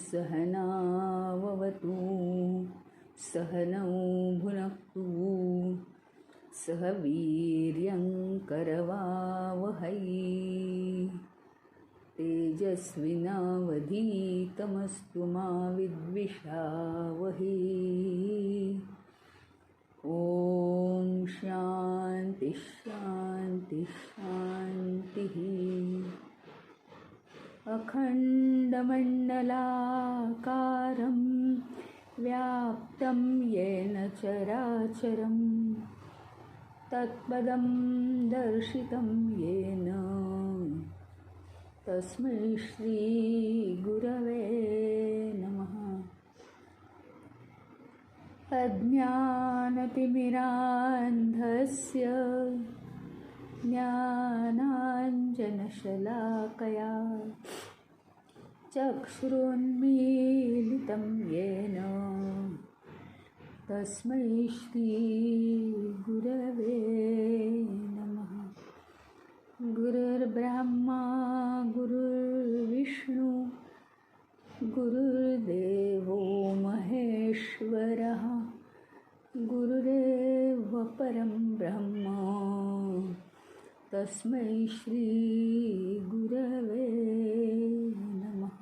सहनाववतु सहनौ भुनक्तु सह वीर्यं करवावहै तेजस्विनावधीतमस्तु मा विद्विषावहै। ॐ शान्ति शान्ति शान्तिः। अखण्डमण्डलाकारं व्याप्तं येन चराचरं तत्पदं दर्शितं येन तस्मै श्रीगुरवे नमः। अज्ञानतिमिरान्धस्य ज्ञानाञ्जनशलाकया चक्षुरुन्मीलितं येन तस्मै श्रीगुरवे नमः। गुरुर्ब्रह्मा गुरुर्विष्णु गुरुर्देवो महेश्वरः गुरुरेव परं ब्रह्म तस्मै श्रीगुरवे नमः।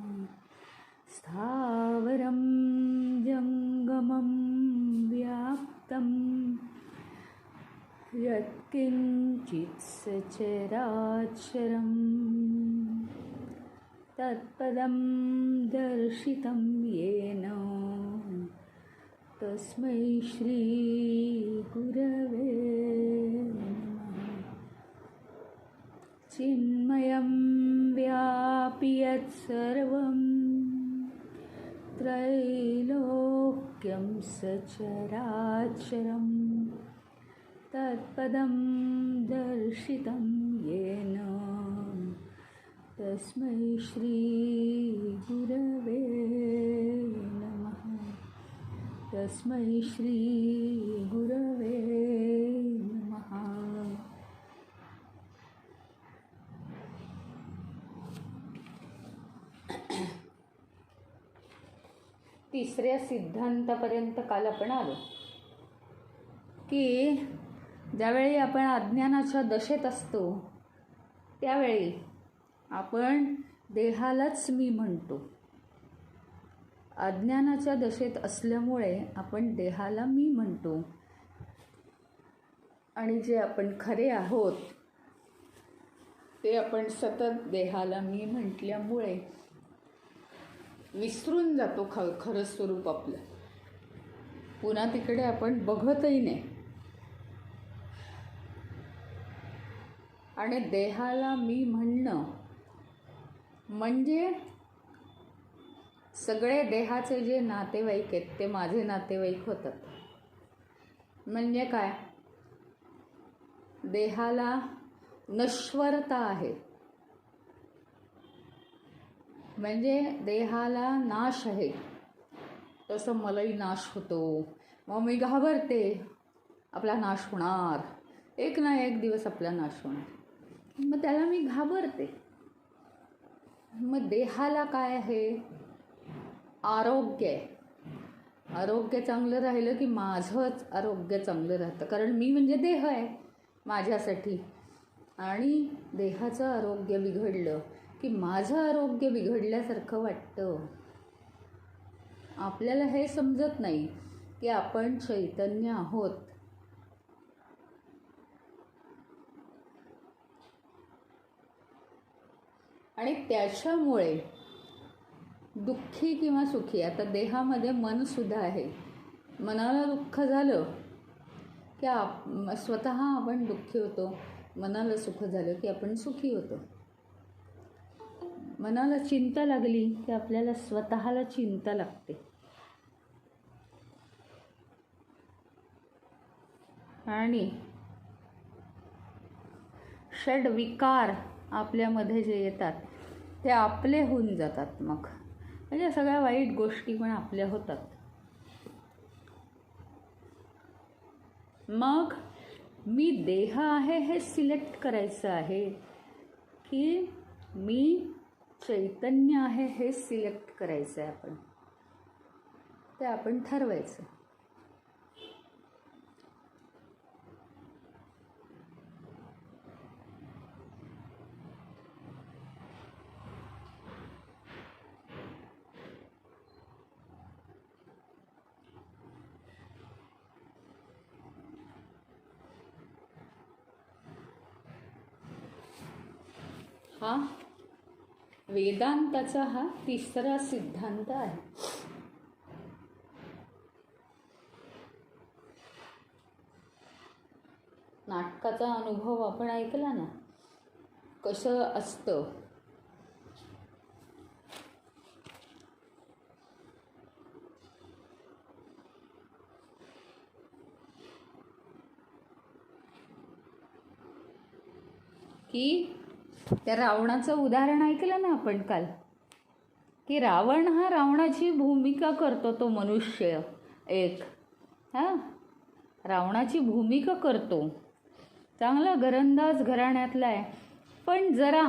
स्थावरं जङ्गमं व्याप्तं यत्किञ्चित् सचराचरं तत्पदं दर्शितं येन तस्मै श्रीगुरवे नमः। चिन्मयं व्यापि यत्सर्वं त्रैलोक्यं सचराचरं तत्पदं दर्शितं येन तस्मै श्रीगुरवे नमः। तस्मै श्रीगुरवे नमः। तिसऱ्या सिद्धांतापर्यंत काल आपण आलो की ज्यावेळी आपण अज्ञानाच्या दशेत असतो त्यावेळी आपण देहालाच मी म्हणतो. अज्ञानाच्या दशेत असल्यामुळे आपण देहाला मी म्हणतो आणि जे आपण खरे आहोत ते आपण सतत देहाला मी म्हटल्यामुळे विसरून जातो खरं स्वरूप आपलं. पुन्हा तिकडे आपण बघतही नाही आणि देहाला मी म्हणणं म्हणजे सगळे देहाचे जे नातेवाईक आहेत ते माझे नातेवाईक होतात. म्हणजे काय, देहाला नश्वरता आहे म्हणजे देहाला नाश आहे. तसं मलाही नाश होतो, मग मी घाबरते आपला नाश होणार, एक ना एक दिवस आपला नाश होणार, मग त्याला मी घाबरते. मग देहाला काय आहे, आरोग्य आहे. आरोग्य चांगलं राहिलं की माझंच आरोग्य चांगलं राहतं, कारण मी म्हणजे देह आहे माझ्यासाठी. आणि देहाचं आरोग्य बिघडलं की माझं आरोग्य बिघडल्यासारखं वाटतं. आपल्याला हे समजत नाही की आपण चैतन्य आहोत. आणि त्याच्यामुळे दुःखी किंवा सुखी, आता देहामध्ये मनसुद्धा आहे. मनाला दुःख झालं की स्वतः आपण दुःखी होतो, मनाला सुख झालं की आपण सुखी होतो. मनाला चिंता लागली की आपल्याला स्वतःला चिंता लागते. आणि षड विकार आपल्यामध्ये जे येतात ते आपले होऊन जातात. मग म्हणजे सगळ्या वाईट गोष्टी पण आपल्या होतात. मग मी देह आहे हे सिलेक्ट करायचं आहे की मी चैतन्य आहे हे सिलेक्ट करायचं आहे. ते आपण ठरवायचं. हा वेदांताचा हा तिसरा सिद्धांत आहे. नाटकाचा अनुभव आपण ऐकला ना, कसं असतं. की त्या रावणाचं उदाहरण ऐकलं ना आपण काल, की रावण हा रावणाची भूमिका करतो. तो मनुष्य एक रावणाची भूमिका करतो. चांगला घरंदाज घराण्यातला आहे, पण जरा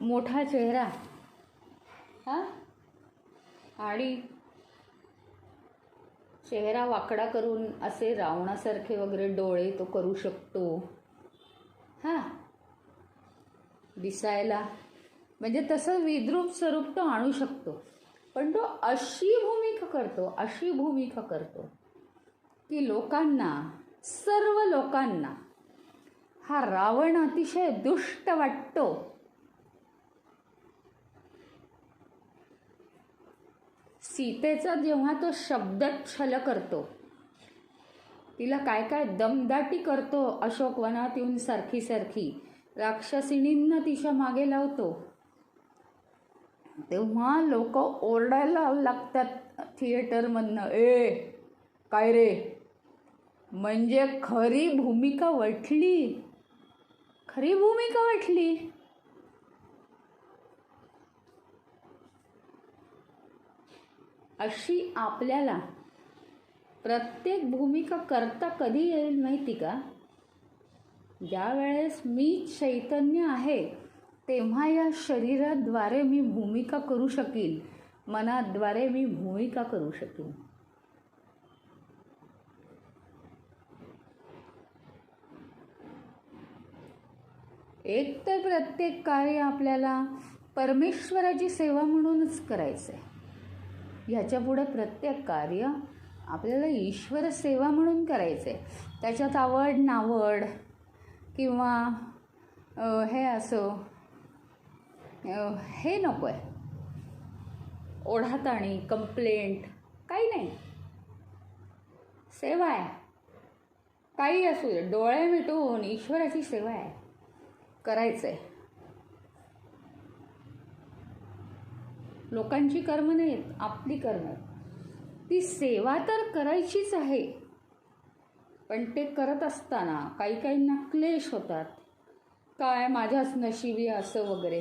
मोठा चेहरा आणि चेहरा वाकडा करून असे रावणासारखे वगैरे डोळे तो करू शकतो. दिसायला म्हणजे तसं विद्रूप स्वरूप तो आणू शकतो. पण तो अशी भूमिका करतो की लोकांना, सर्व लोकांना हा रावण अतिशय दुष्ट वाटतो. सीतेचा जेव्हा तो शब्दच्छल करतो, तिला काय काय दमदाटी करतो, अशोकवनात येऊन सारखी राक्षसिणींना तिच्या मागे लावतो, तेव्हा लोक ओरडायला लागतात थिएटरमधनं, काय रे, म्हणजे खरी भूमिका वठली. अशी आपल्याला प्रत्येक भूमिका करता कधी येईल माहिती का? ज्या वेळेस मी चैतन्य आहे तेव्हा या शरीराद्वारे मी भूमिका करू शकील, मनाद्वारे मी भूमिका करू शकील. एक तर प्रत्येक कार्य आपल्याला परमेश्वराची सेवा म्हणूनच करायचं आहे. ह्याच्या पुढे प्रत्येक कार्य आपल्याला ईश्वर सेवा म्हणून करायचं आहे. त्याच्यात आवड नावड किंवा हे असं हे नको आहे, ओढाताणी, कंप्लेंट काही नाही. सेवा आहे, काही असू दे, डोळे मिटून ईश्वराची सेवा आहे, करायचं आहे. लोकांची कर्म नाहीत, आपली कर्म आहेत. ती सेवा तर करायचीच आहे, पण ते करत असताना काहींना क्लेश होतात. काय माझ्याच नशिबी असं वगैरे.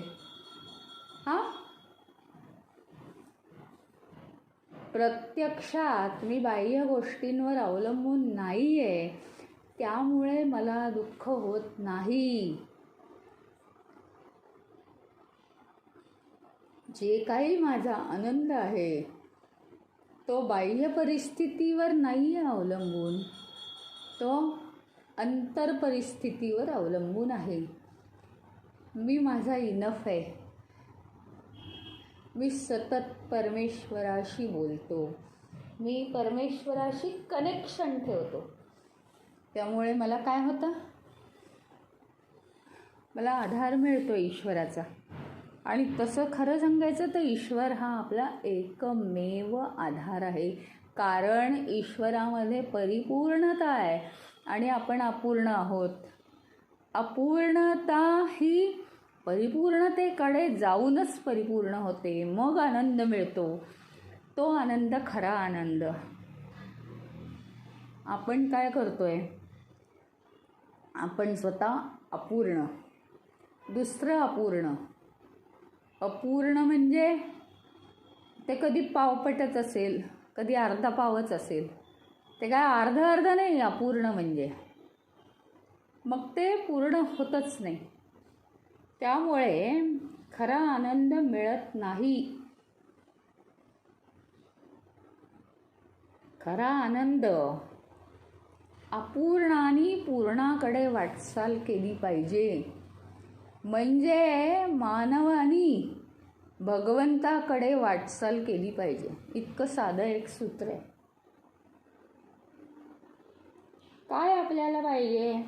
प्रत्यक्षात मी बाह्य गोष्टींवर अवलंबून नाही आहे, त्यामुळे मला दुःख होत नाही. जे काही माझा आनंद आहे तो बाह्य परिस्थितीवर नाही आहे अवलंबून, तो अंतर परिस्थितीवर अवलंबून आहे. मी माझा इनफ आहे. मी सतत परमेश्वराशी बोलतो, मी परमेश्वराशी कनेक्शन ठेवतो. त्यामुळे मला काय होतं, मला आधार मिळतो ईश्वराचा. आणि तसं खरं सांगायचं तर ईश्वर हा आपला एकमेव आधार आहे. कारण ईश्वरामध्ये परिपूर्णता आहे आणि आपण अपूर्ण आहोत. अपूर्णता ही परिपूर्णतेकडे जाऊनच परिपूर्ण होते, मग आनंद मिळतो. तो आनंद खरा आनंद. आपण काय करतोय, आपण स्वतः अपूर्ण, दुसरं अपूर्ण, अपूर्ण म्हणजे ते कधी पावपटच असेल, कधी अर्धा पावच असेल. ते काय अर्ध अर्ध नाही अपूर्ण म्हणजे. मग ते पूर्ण होतच नाही. त्यामुळे खरा आनंद मिळत नाही. खरा आनंद अपूर्णानी पूर्णाकडे वाटचाल केली पाहिजे. म्हणजे मानवानी भगवंताकडे वाटचाल केली पाहिजे. इतकं साधं एक सूत्र आहे. काय आपल्याला पाहिजे?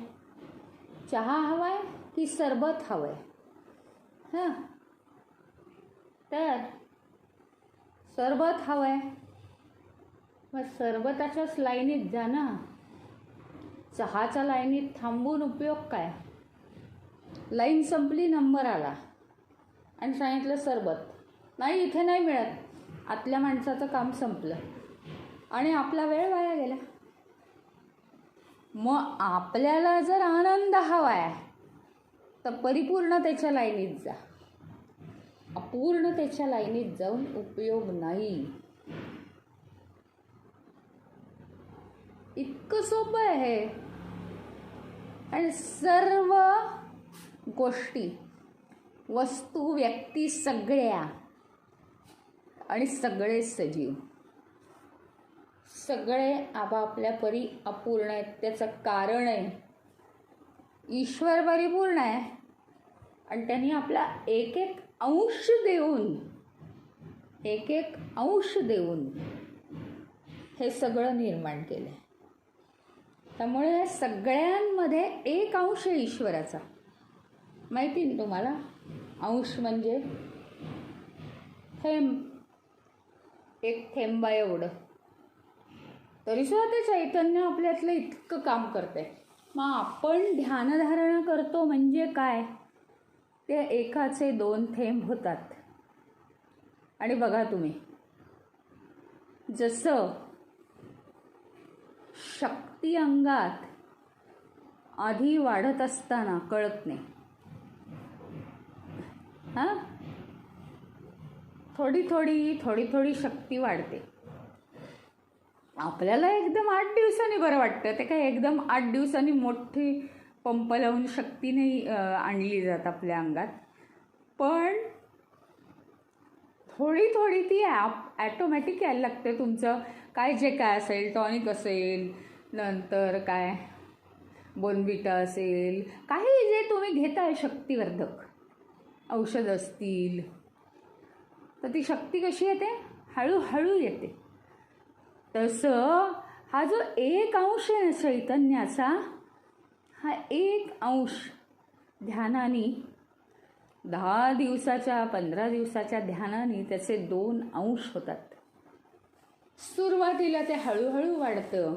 चहा हवाय की सरबत हवंय? हां, तर सरबत हवंय, मग सरबताच्याच लाईनीत जा ना. चहाच्या लाईनीत थांबून उपयोग काय? लाईन संपली, नंबर आला आणि सांगितलं सरबत नाही, इथे नाही मिळत. आतल्या माणसाचं काम संपलं आणि आपला वेळ वाया गेला. मग आपल्याला जर आनंद हवा आहे तर परिपूर्णतेच्या लाईनीत जा. अपूर्णतेच्या लाईनीत जाऊन उपयोग नाही. इतकं सोपं आहे. आणि सर्व गोष्टी, वस्तू, व्यक्ती सगळ्या आणि सगळे सजीव सगळे आपापल्या परी अपूर्ण आहेत. त्याचं कारण आहे ईश्वर परिपूर्ण आहे आणि त्यांनी आपला एक एक अंश देऊन हे सगळं निर्माण केलं. त्यामुळे सगळ्यांमध्ये एक अंश आहे ईश्वराचा. माहिती ना तुम्हाला? अंश म्हणजे थेंब, एक थेंबा एवढं. तरीसुद्धा ते चैतन्य आपल्यातलं इतकं काम करते. मग आपण ध्यानधारणा करतो म्हणजे काय? ते एकाचे 2 थेंब होतात. आणि बघा तुम्ही, जसं शक्ती अंगात आधी वाढत असताना कळत नाही, हां, थोडी थोडी शक्ती वाढते. आपल्याला एकदम 8 दिवसांनी बरं वाटतं. ते काय एकदम 8 दिवसांनी मोठी पंप लावून शक्ती नाही आणली जात आपल्या अंगात. पण थोडी ती ॲटोमॅटिक यायला लागते. तुमचं काय जे काय असेल, टॉनिक असेल, नंतर काय बोनविटा असेल, काही जे तुम्ही घेताय शक्तिवर्धक औषध असतील, तर ती शक्ती कशी येते? हळूहळू येते. तसं हा जो एक अंश आहे चैतन्याचा, हा एक अंश ध्यानाने 10 दिवसाच्या 15 दिवसाच्या ध्यानाने त्याचे 2 अंश होतात. सुरुवातीला ते हळूहळू वाढतं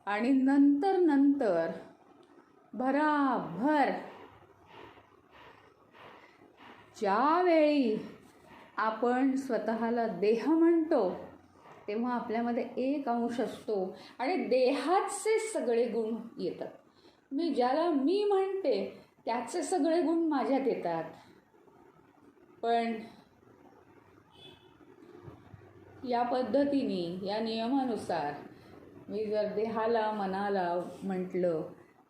आणि नंतर भराभर ज्यावेळी आपण स्वतःला देह म्हणतो तेव्हा आपल्यामध्ये एक अंश असतो आणि देहाचे सगळे गुण येतात. ज्याला मी म्हणते त्याचे सगळे गुण माझ्यात येतात. पण या पद्धतीने, या नियमानुसार मी जर देहाला, मनाला म्हटलं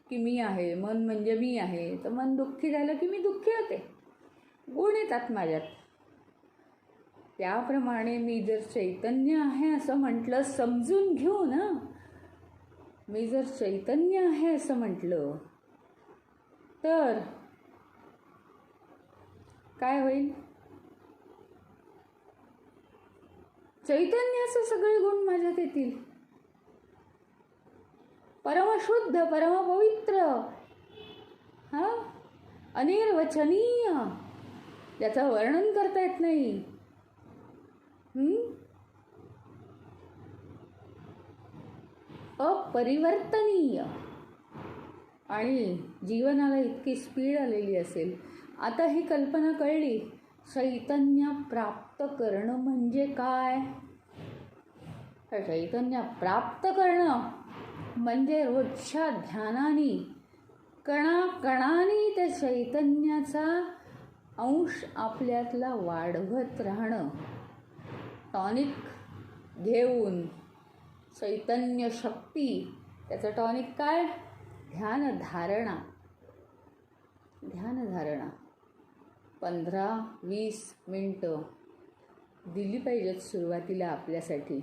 की मी आहे, मन म्हणजे मी आहे, तर मन दुःखी झालं की मी दुःखी होते, गुण येतात माझ्यात. त्याप्रमाणे मी जर चैतन्य आहे असं म्हटलं, समजून घेऊ ना, मी जर चैतन्य आहे असं म्हटलं तर काय होईल? चैतन्याचे सगळे गुण माझ्यात येतील. परमशुद्ध, परमपवित्र, हां, अनिर्वचनीय, ज्याचं वर्णन करता येत नाही, अपरिवर्तनीय. आणि जीवनाला इतकी स्पीड आलेली असेल. आता ही कल्पना कळली, चैतन्य प्राप्त करणं म्हणजे काय? चैतन्य प्राप्त करणं म्हणजे रोजच्या ध्यानाने कणाकणाने त्या चैतन्याचा अंश आपल्यातला वाढवत राहणं, टॉनिक घेऊन चैतन्य शक्ती. त्याचं टॉनिक काय? ध्यानधारणा. 15-20 मिनटं दिली पाहिजेत सुरुवातीला आपल्यासाठी.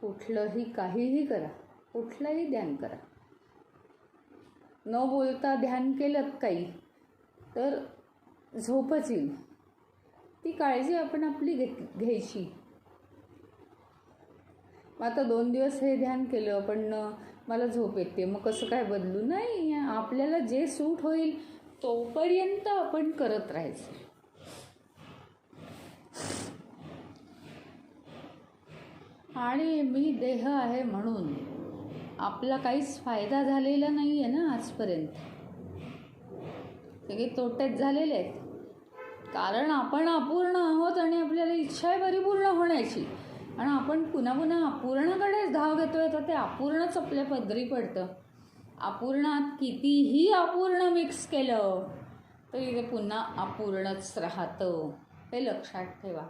कुठलंही काहीही करा, कुठलंही ध्यान करा. न बोलता ध्यान केलं काही तर झोपच येईल. ती काळजी आपण आपली घ्यायची. मग आता 2 दिवस हे ध्यान केलं पण मला झोप येते, मग कसं काय बदलू? नाही, आपल्याला जे सूट होईल तोपर्यंत आपण करत राहायचं. आणि मी देह आहे म्हणून आपला काहीच फायदा झालेला नाही आहे ना आजपर्यंत. सगळे तोटेच झालेले आहेत. कारण आपण अपूर्ण आहोत आणि आपल्याला इच्छा आहे परिपूर्ण होण्याची, आणि आपण पुन्हा पुन्हा अपूर्णकडेच धाव घेतोय, तर ते अपूर्णच आपल्या पदरी पडतं. अपूर्णात कितीही अपूर्ण मिक्स केलं तरी ते पुन्हा अपूर्णच राहतं. हे लक्षात ठेवा.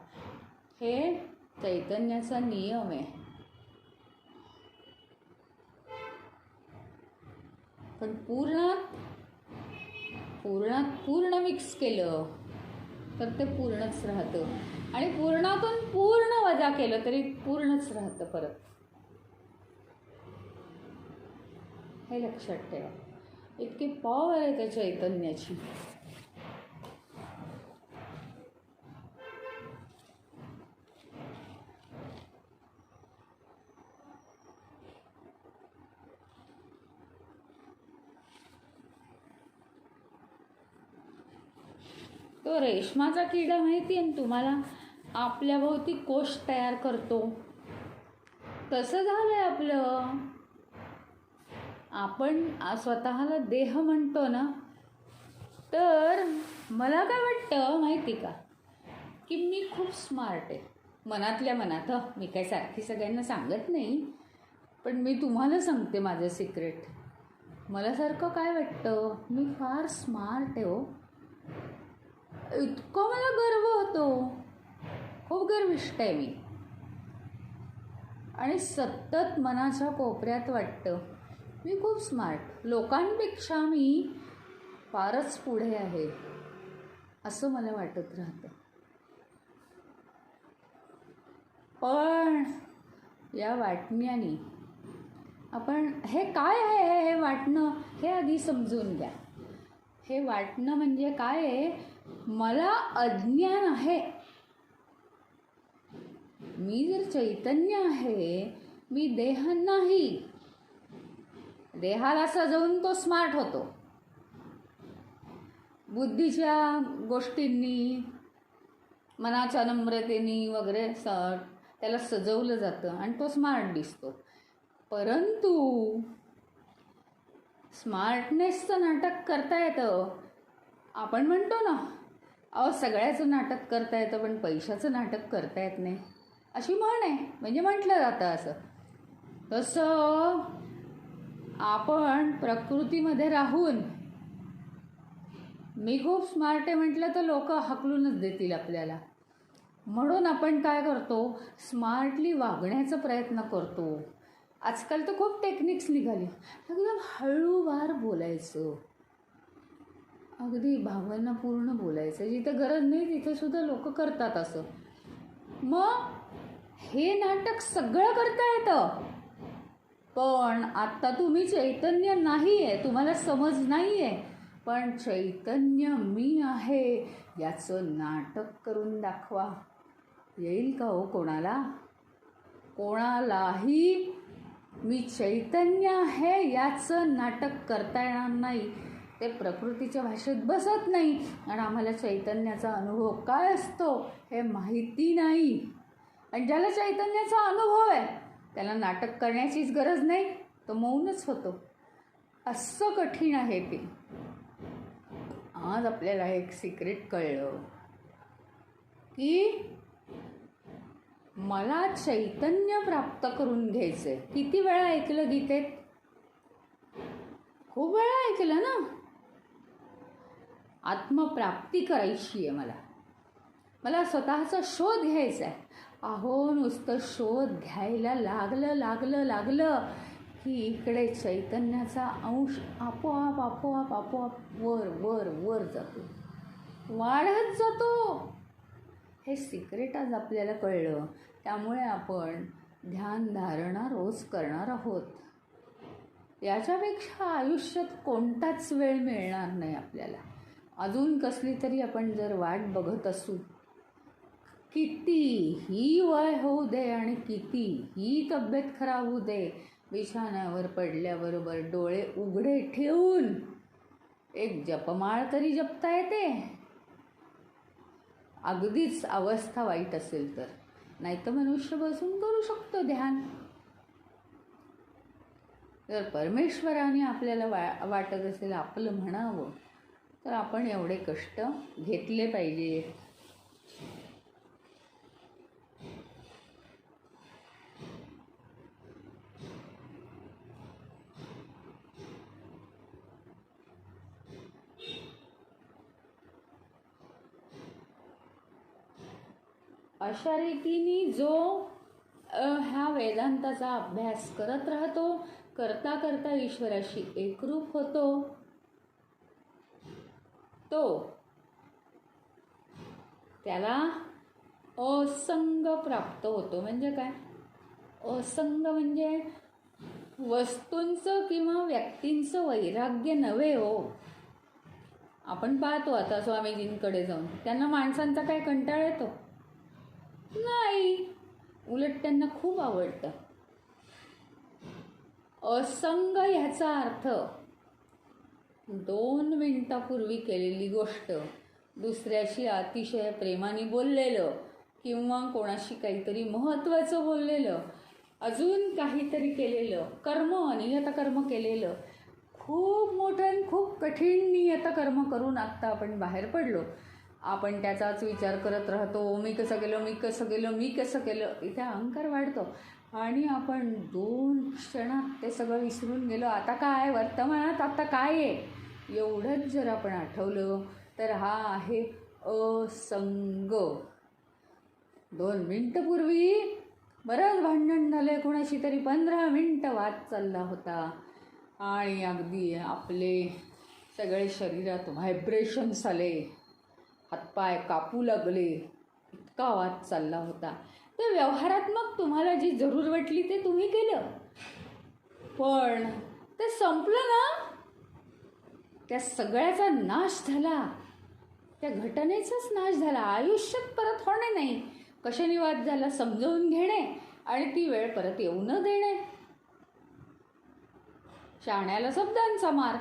हे चैतन्याचा नियम आहे. पण पूर्ण मिक्स केलं तर ते पूर्णच राहतं, आणि पूर्णातून पूर्ण वजा केलं तरी पूर्णच राहतं परत. हे लक्षात ठेवा. इतकी पॉवर आहे त्या चैतन्याची. तो रेशमाचा किडा माहिती आहे ना तुम्हाला? आपल्या भोवती कोश तयार करतो. तसं झालंय आपलं. आपण स्वतःला देह म्हणतो ना, तर मला काय वाटतं माहिती का, की मी खूप स्मार्ट आहे मनातल्या मनात. मी काय सारखी सगळ्यांना सांगत नाही, पण मी तुम्हाला सांगते माझं सिक्रेट. मला सारखं काय वाटतं, मी फार स्मार्ट आहे हो. इतकं मला गर्व होतो. खूप गर्विष्ठ आहे मी. आणि सतत मनाच्या कोपऱ्यात वाटतं मी खूप स्मार्ट, लोकांपेक्षा मी फारच पुढे आहे, असं मला वाटत राहतं. पण या वाटण्याने आपण हे काय आहे, हे वाटणं, हे आधी समजून घ्या. हे वाटणं म्हणजे काय आहे? मला अज्ञान आहे. मी जर चैतन्य आहे, मी देह नाही. देहाला सजवून तो स्मार्ट होतो. बुद्धीच्या गोष्टींनी, मनाच्या नम्रतेनी वगैरे त्याला सजवलं जातं आणि तो स्मार्ट दिसतो. परंतु स्मार्टनेसचं नाटक करता येतं. आपण म्हणतो ना, अहो सगळ्याचं नाटक करता येतं पण पैशाचं नाटक करता येत नाही, अशी म्हण आहे. म्हणजे म्हटलं जातं असं. तसं आपण प्रकृतीमध्ये राहून मी खूप स्मार्ट आहे म्हटलं तर लोक हकलूनच देतील आपल्याला. म्हणून आपण काय करतो, स्मार्टली वागण्याचा प्रयत्न करतो. आजकाल तर खूप टेक्निक्स निघाली. एकदम हळूवार बोलायचं, अगदी भावनापूर्ण बोलायचं. जिथं गरज नाही तिथे सुद्धा लोक करतात असं. मग हे नाटक सगळं करता येतं. पण आत्ता तुम्ही चैतन्य नाही आहे, तुम्हाला समज नाही आहे. पण चैतन्य मी आहे याचं नाटक करून दाखवा. येईल का हो कोणाला? कोणालाही मी चैतन्य आहे याचं नाटक करता येणार नाही. ते प्रकृतीच्या भाषेत बसत नाही. आणि आम्हाला चैतन्याचा अनुभव काय असतो हे माहिती नाही. आणि ज्याला चैतन्याचा अनुभव आहे त्याला नाटक करण्याचीच गरज नाही, तो मौनच होतो. असं कठीण आहे ते. आज आपल्याला एक सिक्रेट कळलं की मला चैतन्य प्राप्त करून घ्यायचंय. किती वेळा ऐकलं गीतेत? खूप वेळा ऐकलं ना. आत्मप्राप्ती करायची आहे मला स्वतःचा शोध घ्यायचा आहे. अहो नुसतं शोध घ्यायला लागलं की इकडे चैतन्याचा अंश आपोआप वर वर वर जातो, वाढत जातो. हे सिक्रेट आज आपल्याला कळलं. त्यामुळे आपण ध्यानधारणा रोज करणार आहोत. याच्यापेक्षा आयुष्यात कोणताच वेळ मिळणार नाही आपल्याला. अजून कसली तरी आपण जर वाट बघत असू, कितीही वय होऊ दे आणि कितीही तब्येत खराब होऊ दे, बिछाण्यावर पडल्याबरोबर डोळे उघडे ठेवून एक जपमाळ तरी जपता येते. अगदीच अवस्था वाईट असेल तर, नाहीतर मनुष्य बसून करू शकतो ध्यान. जर परमेश्वराने आपल्याला वाटत असेल आपलं म्हणावं, तर आपण एवढे कष्ट घेतले पाहिजे. अशा रीतीने जो ह्या वेदांताचा अभ्यास करत राहतो, करता करता ईश्वराशी एकरूप होतो, तो त्याला असंग प्राप्त होतो. म्हणजे काय? असंग म्हणजे वस्तूंचं किंवा व्यक्तींचं वैराग्य नव्हे हो. आपण पाहतो आता स्वामीजींकडे जाऊन, त्यांना माणसांचा काय कंटाळा येतो? नाही, उलट त्यांना खूप आवडतं. असंग ह्याचा अर्थ 2 मिनिटापूर्वी केलेली गोष्ट, दुसऱ्याशी अतिशय प्रेमाने बोललेलं किंवा कोणाशी काहीतरी महत्त्वाचं बोललेलं, अजून काहीतरी केलेलं कर्म, नियतकर्म केलेलं, खूप मोठं आणि खूप कठीण नियतकर्म करून आत्ता आपण बाहेर पडलो. आपण त्याचाच विचार करत राहतो, मी कसं केलं. इथे अहंकार वाढतो आणि आपण 2 क्षणात ते सगळं विसरून गेलो. आता काय वर्तमानात आता काय आहे एवढंच जर आपण आठवलं तर हा आहे असंग. 2 मिनिटं पूर्वी बरंच भांडण झालं, कोणाशी तरी 15 मिनिटं वाद चालला होता आणि अगदी आपले सगळे शरीरात व्हायब्रेशन्स आले, हातपाय कापू लागले, इतका वाद चालला होता. तर व्यवहारात्मक तुम्हाला जी जरूर वाटली ते तुम्ही केलं, पण ते संपलं ना, त्या सगळ्याचा नाश झाला, त्या घटनेचाच नाश झाला. आयुष्यात परत होणे नाही. कशाने वाद झाला समजावून घेणे आणि ती वेळ परत येऊ न देणे. शहाण्याला शब्दांचा मार.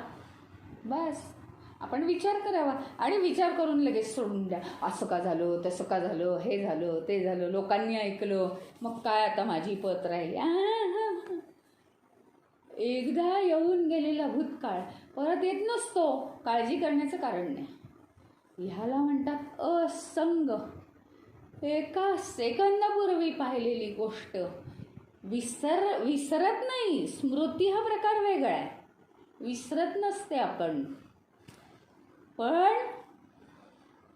बस आपण विचार करावा आणि विचार करून लगेच सोडून द्या. असं का झालं, तसं का झालं, हे झालं, ते झालं, लोकांनी ऐकलं, मग काय आता माझी पत राहिली. एकदा येऊन गेलेला भूतकाळ परत येत नसतो. काळजी करण्याचं कारण नाही. ह्याला म्हणतात असंग. एका सेकंदापूर्वी पाहिलेली गोष्ट विसरत नाही. स्मृती हा प्रकार वेगळा आहे, विसरत नसते आपण, पण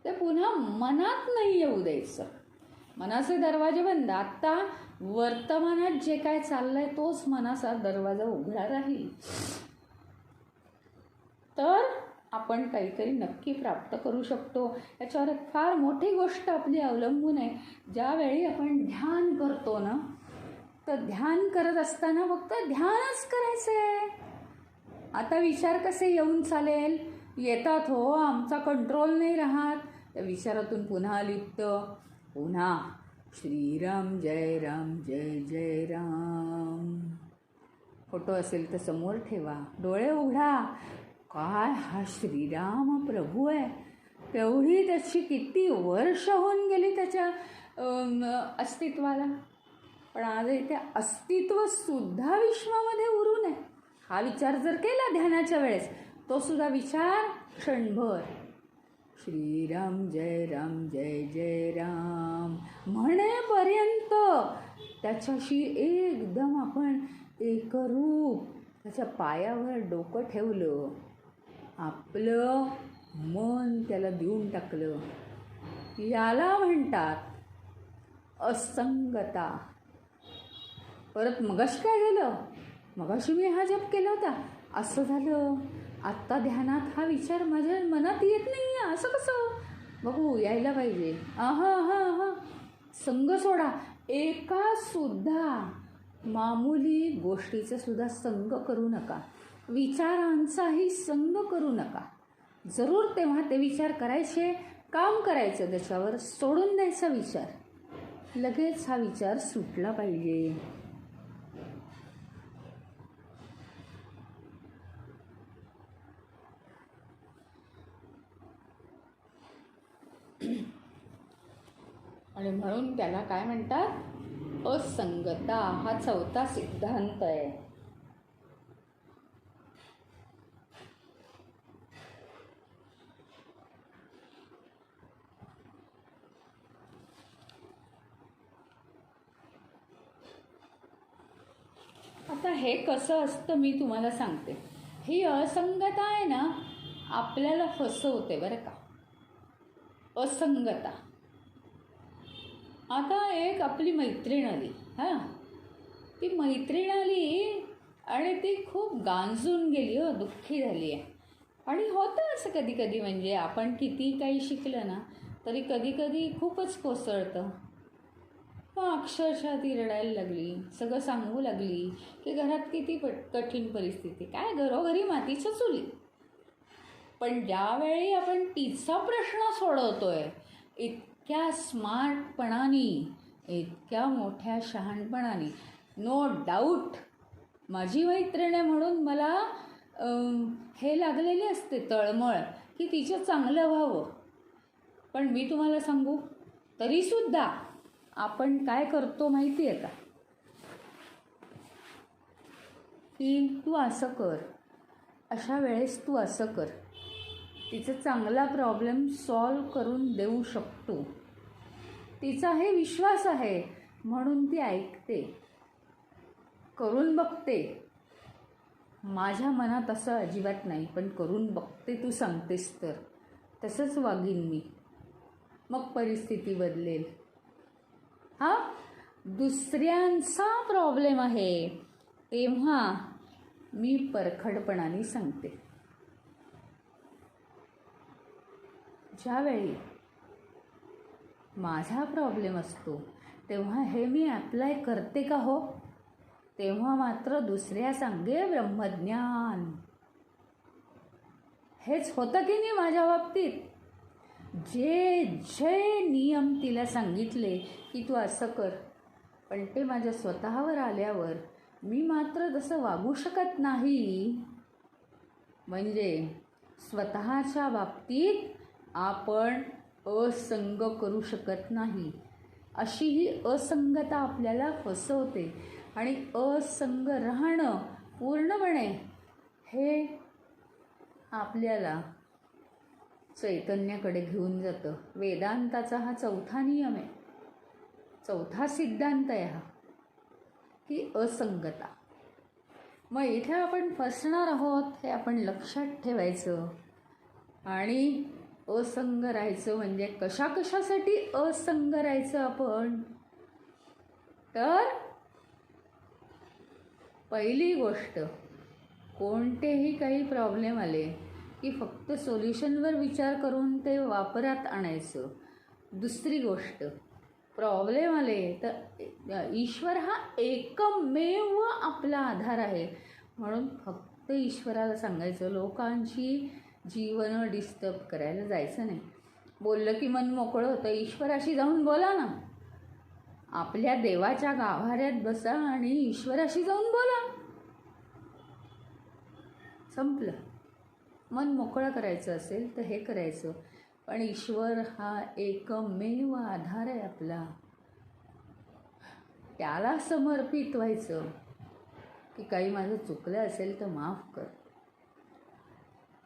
ते पुन्हा मनात नाही येऊ द्यायचं. मनाचे दरवाजे बंद. आत्ता वर्तमानात जे काय चाललंय तोच मनाचा दरवाजा उघडा राहील तर आपण काहीतरी नक्की प्राप्त करू शकतो. याच्यावर एक फार मोठी गोष्ट आपली अवलंबून आहे. ज्यावेळी आपण ध्यान करतो ना, तर ध्यान करत असताना फक्त ध्यानच करायचं आहे. आता विचार कसे येऊन चालेल? येतात हो, आमचा कंट्रोल नाही राहत. त्या विचारातून पुन्हा लिप्त, पुन्हा श्रीराम जय राम जय जय राम. फोटो असेल तर समोर ठेवा, डोळे उघडा. काय हा श्रीराम प्रभू आहे. तेवढी त्याची किती वर्ष होऊन गेली त्याच्या अस्तित्वाला, पण आज इथे अस्तित्वसुद्धा विश्वामध्ये उरून आहे. हा विचार जर केला ध्यानाच्या वेळेस, तो सुद्धा विचार क्षणभर श्रीराम जय जय राम म्हणेपर्यंत त्याच्याशी एकदम आपण एकरूप त्याच्या पायावर डोकं ठेवलं, आपलं मन त्याला देऊन टाकलं. याला म्हणतात असंगता. परत मगाशी काय झालं, मगाशी मी हा जप केला होता, असं झालं, आत्ता ध्यानात हा विचार माझ्या मनात येत नाही आहे, असं कसं, बघू यायला पाहिजे. हा संग सोडा. एका सुद्धा मामूली गोष्टीचा सुद्धा संग करू नका, विचारांचाही संग करू नका. जरूर तेव्हा ते विचार करायचे, काम करायचं त्याच्यावर, सोडून द्यायचा विचार. लगेच हा विचार सुटला पाहिजे. आणि म्हणून त्याला काय म्हणतात, असंगता. हा चौथा सिद्धांत आहे. आता हे कसं असतं मी तुम्हाला सांगते. ही असंगता आहे ना, आपल्याला फसवते बरं का. असंगता. आता एक आपली मैत्रीण आली, ती मैत्रीण आली आणि ती खूप गांजून गेली, दुःखी झाली आहे. आणि होतं असं कधी कधी, म्हणजे आपण किती काही शिकलं ना तरी कधी कधी खूपच कोसळतं. मग अक्षरशः ती रडायला लागली, सगळं सांगू लागली की घरात किती कठीण परिस्थिती, काय घरोघरी मातीच्या चुली. पण ज्यावेळी आपण तिचा प्रश्न सोडवतोय इतक्या स्मार्टपणाने, इतक्या मोठ्या शहाणपणाने, नो डाऊट माझी मैत्रीण आहे म्हणून मला हे लागलेली असते तळमळ की तिचं चांगलं व्हावं. पण मी तुम्हाला सांगू, तरीसुद्धा आपण काय करतो माहिती आहे का, की तू असं कर, अशा वेळेस तू असं कर. तिचा चांगला प्रॉब्लेम सॉल्व करून देऊ शकतो. तिचा हे विश्वास आहे म्हणून ती ऐकते, करून बघते. माझ्या मनात असं अजिबात नाही, पण करून बघते तू सांगतेस तर, तसंच वागीन मी, मग परिस्थिती बदलेल. दुसऱ्यांचा प्रॉब्लेम आहे तेव्हा मी परखडपणाने सांगते. ज्यावेळी माझा प्रॉब्लेम असतो तेव्हा हे मी ॲप्लाय करते का हो, तेव्हा मात्र दुसऱ्या सांगे ब्रह्मज्ञान. हेच होतं की नाही माझ्या बाबतीत. जे जे नियम तिला सांगितले की तू असं कर, पण ते माझ्या स्वतःवर आल्यावर मी मात्र तसं वागू शकत नाही. म्हणजे स्वतःच्या बाबतीत आपण असंग करू शकत नाही. अशी ही असंगता आपल्याला फसवते. आणि असंग राहणं पूर्णपणे हे आपल्याला चैतन्याकडे घेऊन जातं. वेदांताचा हा चौथा नियम आहे, चौथा सिद्धांत आहे हा, की असंगता. मग इथे आपण फसणार आहोत हे आपण लक्षात ठेवायचं. आणि असंग राहायचं म्हणजे कशासाठी असंग राहायचं आपण, तर पहिली गोष्ट, कोणतेही काही प्रॉब्लेम आले की फक्त सोल्युशनवर विचार करून ते वापरात आणायचं. दुसरी गोष्ट, प्रॉब्लेम आले तर ईश्वर हा एकमेव आपला आधार आहे म्हणून फक्त ईश्वराला सांगायचं. लोकांची जीवनं डिस्टर्ब करायला जायचं नाही. बोललं की मन मोकळं होतं. ईश्वराशी जाऊन बोला ना, आपल्या देवाच्या गाभाऱ्यात बसा आणि ईश्वराशी जाऊन बोला, संपलं. मन मोकळं करायचं असेल तर हे करायचं. पण ईश्वर हा एकमेव आधार आहे आपला, त्याला समर्पित व्हायचं की काही माझं चुकलं असेल तर माफ कर.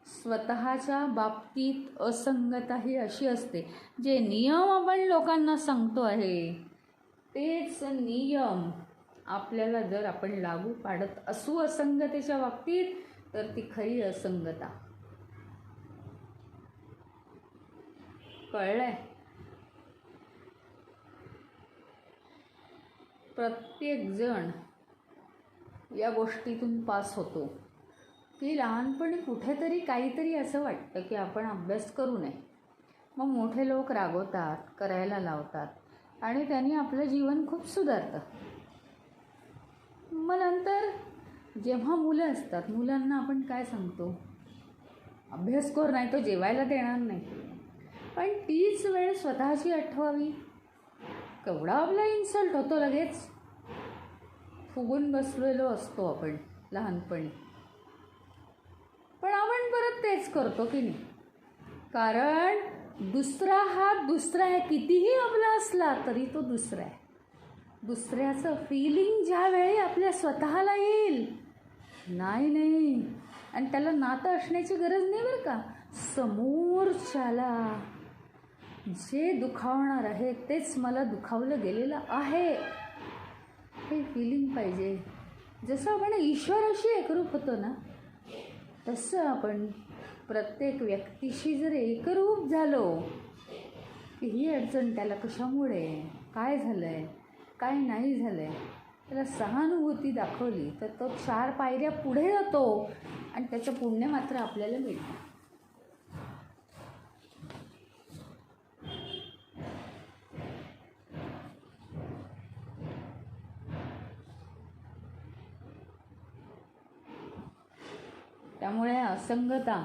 स्वतःच्या बाबतीत असंगता ही अशी असते, जे नियम आपण लोकांना सांगतो आहे तेच नियम आपल्याला जर आपण लागू पाडत असू असंगतेच्या बाबतीत तर ती खरी असंगता. कळलंय? प्रत्येक जण या गोष्टीतून पास होतो की लहानपणी कुठेतरी काहीतरी असं वाटतं की आपण अभ्यास करू नये. मग मोठे लोक रागवतात, करायला लावतात आणि त्यांनी आपलं जीवन खूप सुधारतं. मग नंतर जेव्हा मुलं असतात, मुलांना आपण काय सांगतो? अभ्यास कर, नाही तो जेवायला देणार नाही. पण तीच वेळ स्वतःची आठवावी. केवढा आपला इन्सल्ट होतो, लगेच फुगून बसलेलो असतो आपण लहानपणी. पण आपण परत तेच करतो की नाही? कारण दुसरा हा दुसरा आहे, कितीही आपला असला तरी तो दुसरा आहे. दुसऱ्याचं फिलिंग ज्या वेळी आपल्या स्वतःला येईल, नाही आणि त्याला नातं असण्याची गरज नाही बरं का, समोरच्याला जे दुखावणार आहे तेच मला दुखावलं गेलेलं आहे हे फिलिंग पाहिजे. जसं आपण ईश्वराशी एकरूप होतो ना, तसं आपण प्रत्येक व्यक्तीशी जर एकरूप झालो की ही अडचण त्याला कशामुळे, काय झालं आहे, काय नाही झालं आहे, त्याला सहानुभूती दाखवली तर तो 4 पायऱ्या पुढे जातो आणि त्याचं पुण्य मात्र आपल्याला मिळतं. त्यामुळे असंगता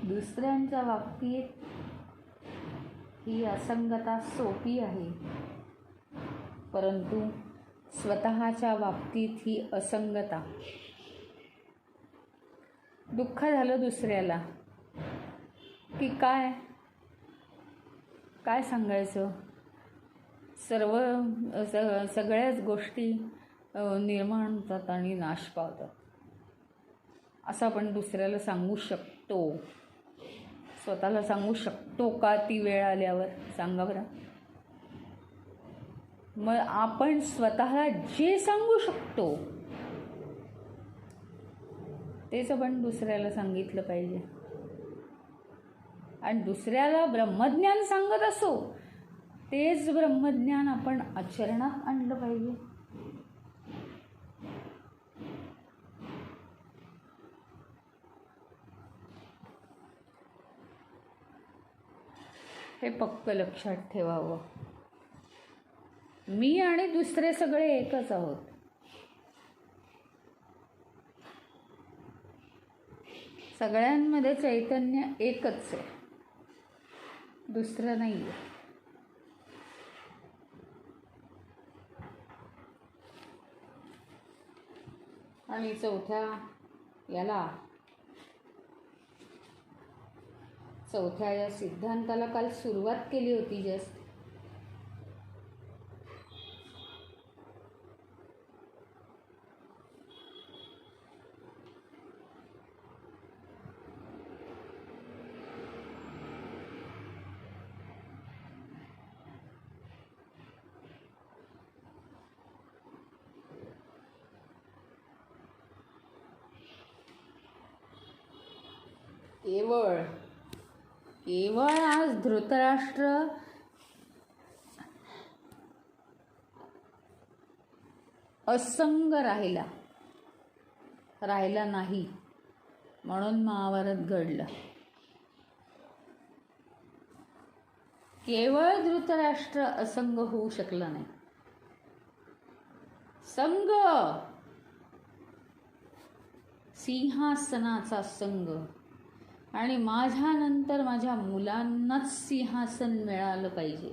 दुसऱ्यांच्या बाबतीत ही असंगता सोपी आहे, परंतु स्वतःच्या बाबतीत ही असंगता. दुःख झालं दुसऱ्याला की काय सांगायचं, सगळ्याच गोष्टी निर्माण होतात आणि नाश पावतात. असं आपण दुसऱ्याला सांगू शकतो, स्वतःला सांगू शकतो का ती वेळ आल्यावर? सांगा बरं. मग आपण स्वतःला जे सांगू शकतो तेच आपण दुसऱ्याला सांगितलं पाहिजे. आणि दुसऱ्याला ब्रह्मज्ञान सांगत असो, तेच ब्रह्मज्ञान आपण आचरणात आणलं पाहिजे. हे पक्क लक्षात ठेवावं. मी आणि दुसरे सगळे एकच आहोत. सगळ्यांमध्ये चैतन्य एकच आहे, दुसरं नाही आहे. आणि चौथ्या या सिद्धांताला काल सुरुवात केली होती जस्ट. केवळ आज धृतराष्ट्र असंग राहिला नाही म्हणून महाभारत घडलं. केवळ धृतराष्ट्र असंग होऊ शकला नाही. संग, सिंहासनाचा संग, आणि माझ्यानंतर माझ्या मुलांनाच सिंहासन मिळालं पाहिजे.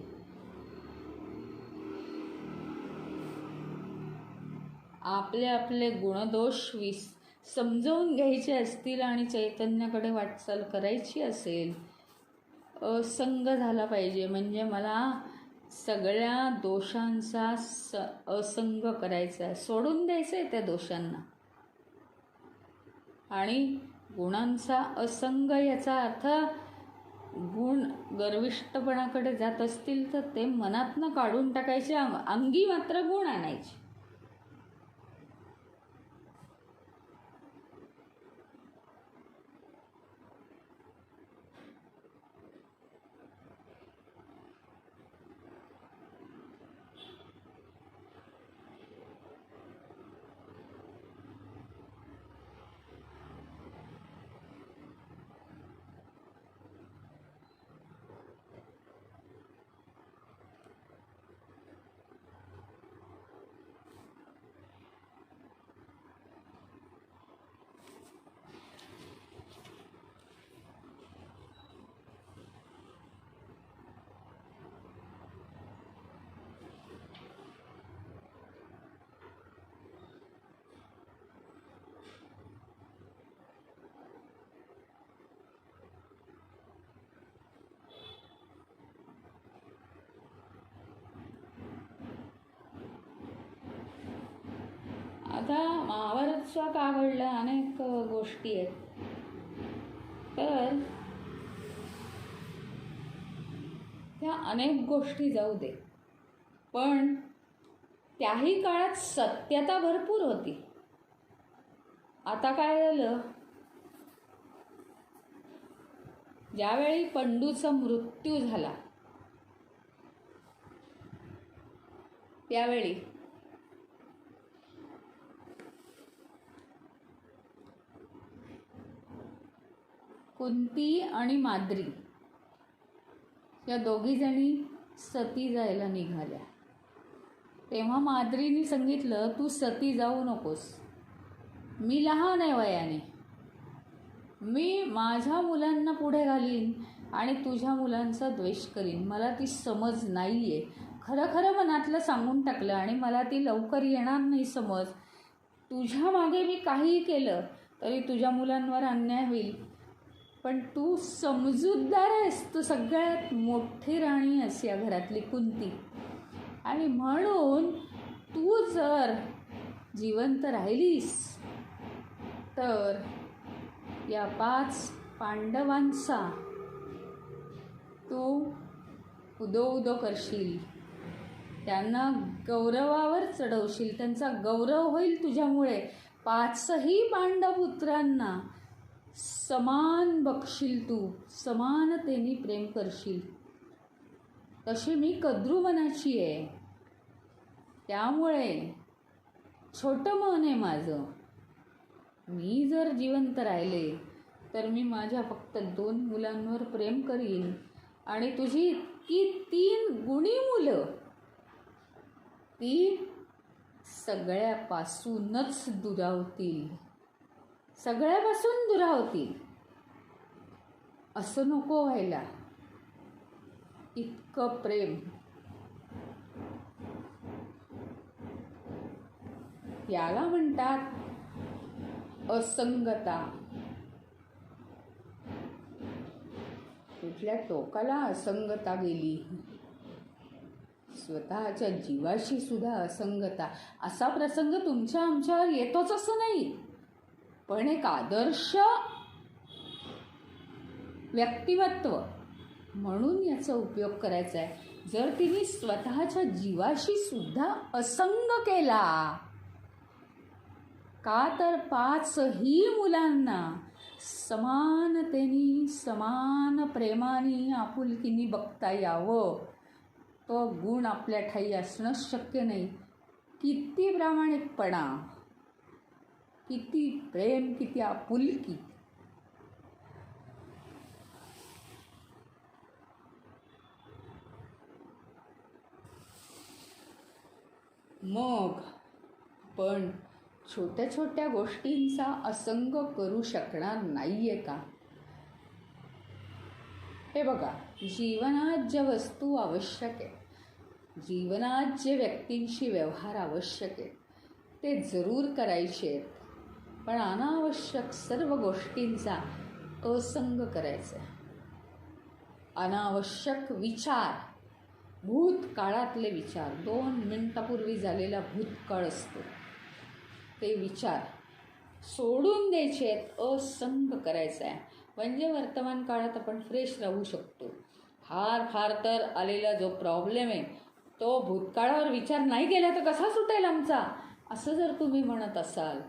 आपले आपले गुणदोष समजावून घ्यायचे असतील आणि चैतन्याकडे वाटचाल करायची असेल, असंग झाला पाहिजे. म्हणजे मला सगळ्या दोषांचा असंग करायचा आहे, सोडून द्यायचं आहे त्या दोषांना. आणि गुणांचा असंग याचा अर्थ गुण गर्विष्ठपणाकडे जात असतील तर ते मनातनं काढून टाकायचे, अंगी मात्र गुण आणायचे. आता महाभारतचा का घडलं, अनेक गोष्टी आहेत. तर त्या अनेक गोष्टी जाऊ दे, पण त्याही काळात सत्यता भरपूर होती. आता काय झालं, ज्यावेळी पंडूचा मृत्यू झाला त्यावेळी कुंती आणि माद्री या दोघीजणी सती जायला निघाल्या. तेव्हा माद्रीने सांगितलं, तू सती जाऊ नकोस, मी लहान आहे वयाने, मी माझ्या मुलांना पुढे घालीन आणि तुझ्या मुलांचा द्वेष करीन, मला ती समज नाही आहे. खरं खरं मनातलं सांगून टाकलं आणि मला ती लवकर येणार नाही समज. तुझ्या मागे मी काहीही केलं तरी तुझ्या मुलांवर अन्याय होईल, पण तू समजूतदार आहेस, तू सगळ्यात मोठी राणी आहेस या घरातली कुंती, आणि म्हणून तू जर जिवंत राहिलीस तर या 5 पांडवांचा तू उदो करशील, त्यांना गौरवावर चढवशील, त्यांचा गौरव होईल तुझ्यामुळे. 5ही पांडवपुत्रांना समान बघशील तू, समानतेने प्रेम करशील. तशी मी कद्रू मनाची आहे, त्यामुळे छोटं मन आहे माझं. मी जर जिवंत राहिले तर मी माझ्या फक्त 2 मुलांवर प्रेम करीन आणि तुझी इतकी 3 गुणी मुलं ती सगळ्यापासूनच दुरावतील, सगळ्यापासून दुरावतील. असं नको व्हायला. इतकं प्रेम याला म्हणतात असंगता. कुठल्या टोकाला असंगता गेली, स्वतःच्या जीवाशी सुद्धा असंगता. असा प्रसंग तुमच्या आमच्यावर येतोच असं नाही, पण एक आदर्श व्यक्तिमत्व म्हणून याचा उपयोग करायचा आहे. जर तिने स्वतःच्या जीवाशी सुद्धा असंग केला, का तर 5ही मुलांना समानतेने, समान प्रेमाने, आपुलकीने बघता यावं, तो गुण आपल्या ठाई असणंच शक्य नाही. किती प्रामाणिकपणा, किती प्रेम, किती आपुलकी. मग पण छोट्या छोट्या गोष्टींचा असंग करू शकणार नाहीये का? हे बघा, जीवनात ज्या वस्तू आवश्यक आहे, जीवनात जे व्यक्तींशी व्यवहार आवश्यक आहे ते जरूर करायचे आहेत, पण अनावश्यक सर्व गोष्टींचा असंग करायचा आहे. अनावश्यक विचार, भूतकाळातले विचार, 2 मिनिटापूर्वी झालेला भूतकाळ असतो, ते विचार सोडून द्यायचे आहेत, असंग करायचं आहे. म्हणजे वर्तमान काळात आपण फ्रेश राहू शकतो. फार तर आलेला जो प्रॉब्लेम आहे तो भूतकाळावर विचार नाही केला तर कसा सुटेल आमचा, असं जर तुम्ही म्हणत असाल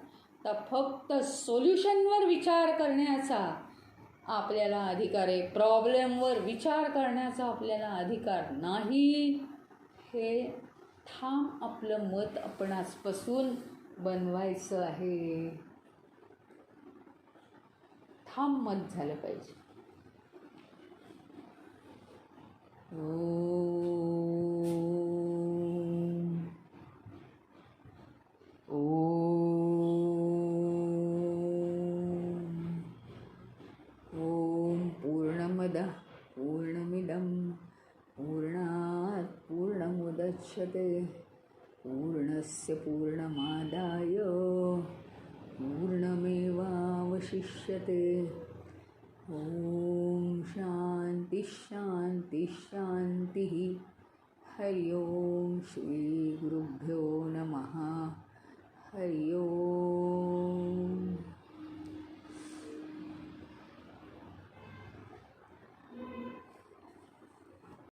तर फक्त सोल्युशनवर विचार करण्याचा आपल्याला अधिकार आहे, प्रॉब्लेमवर विचार करण्याचा आपल्याला अधिकार नाही. हे ठाम आपलं मत आपण आजपासून बनवायचं आहे. ठाम मत झालं पाहिजे. ओम पूर्णमदः पूर्णमिदं पूर्णात् पूर्णमुदच्यते पूर्णस्य पूर्णमादाय पूर्णमेवावशिष्यते. ओम शांति शांति शांति. हरि ओम. श्री गुरुभ्यो नमः. हरि ओम.